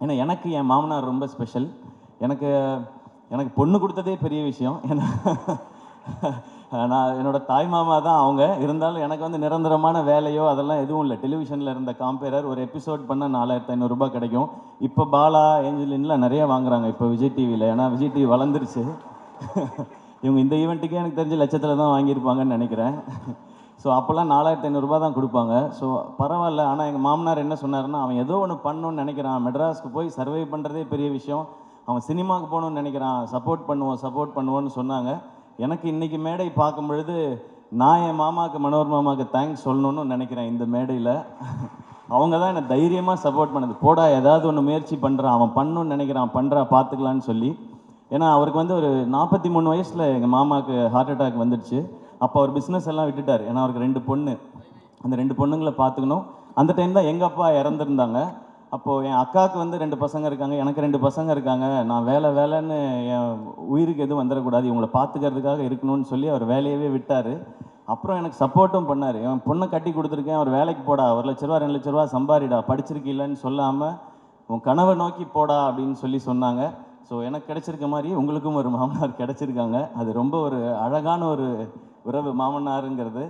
ஏன்னா எனக்கு என் மாமனார் ரொம்ப ஸ்பெஷல். எனக்கு எனக்கு பொண்ணு கொடுத்ததே பெரிய விஷயம். ஏன்னா நான் என்னோட தாய் மாமா தான் அவங்க. இருந்தாலும் எனக்கு வந்து நிரந்தரமான வேலையோ அதெல்லாம் எதுவும் இல்லை. டெலிவிஷனில் இருந்த காம்பேரர் ஒரு எபிசோட் பண்ணால் 4500 ரூபாய் கிடைக்கும். இப்போ பாலா ஏஞ்சலின்லாம் நிறைய வாங்குறாங்க இப்போ விஜய் டிவியில். ஏன்னா விஜய் டிவி வளர்ந்துருச்சு. இவங்க இந்த ஈவெண்ட்டுக்கே எனக்கு தெரிஞ்ச லட்சத்தில் தான் வாங்கியிருப்பாங்கன்னு நினைக்கிறேன். ஸோ அப்போல்லாம் 4500 ரூபாய் தான் கொடுப்பாங்க. ஸோ பரவாயில்ல. ஆனால் எங்கள் மாமனார் என்ன சொன்னார்னா, அவன் ஏதோ ஒன்று பண்ணணும்னு நினைக்கிறான், மெட்ராஸ்க்கு போய் சர்வை பண்ணுறதே பெரிய விஷயம், அவன் சினிமாவுக்கு போகணுன்னு நினைக்கிறான், சப்போர்ட் பண்ணுவோன்னு சொன்னாங்க. எனக்கு இன்றைக்கி மேடை பார்க்கும் பொழுது நான் என் மாமாவுக்கு, மனோர் மாமாவுக்கு தேங்க்ஸ் சொல்லணும்னு நினைக்கிறேன் இந்த மேடையில். அவங்க தான் என்னை தைரியமாக சப்போர்ட் பண்ணது. போடா ஏதாவது ஒன்று முயற்சி பண்ணுறான், அவன் பண்ணணுன்னு நினைக்கிறான், பண்ணுறா பார்த்துக்கலான்னு சொல்லி. ஏன்னா அவருக்கு வந்து ஒரு 43 வயசில் எங்கள் மாமாவுக்கு ஹார்ட் அட்டாக் வந்துடுச்சு. அப்போ அவர் பிஸ்னஸ் எல்லாம் விட்டுட்டார். ஏன்னா அவருக்கு 2 பொண்ணு. அந்த 2 பொண்ணுங்களை பார்த்துக்கணும். அந்த டைம் தான் எங்கள் அப்பா இறந்துருந்தாங்க. அப்போது என் அக்காவுக்கு வந்து 2 பசங்க இருக்காங்க, எனக்கு 2 பசங்க இருக்காங்க. நான் வேலைன்னு என் உயிருக்கு எதுவும் வந்துடக்கூடாது, இவங்களை பார்த்துக்கிறதுக்காக இருக்கணும்னு சொல்லி அவர் வேலையவே விட்டார். அப்புறம் எனக்கு சப்போர்ட்டும் பண்ணார். என் பொண்ணை கட்டி கொடுத்துருக்கேன், அவர் வேலைக்கு போடா, 1,00,000 2 லட்ச ரூபா சம்பாரிடா, படிச்சிருக்கீல்லன்னு சொல்லாமல் உன் கனவை நோக்கி போடா அப்படின்னு சொல்லி சொன்னாங்க. ஸோ எனக்கு கிடைச்சிருக்க மாதிரி உங்களுக்கும் ஒரு மாமனார் கிடைச்சிருக்காங்க. அது ரொம்ப ஒரு அழகான ஒரு உறவு மாமனாருங்கிறது.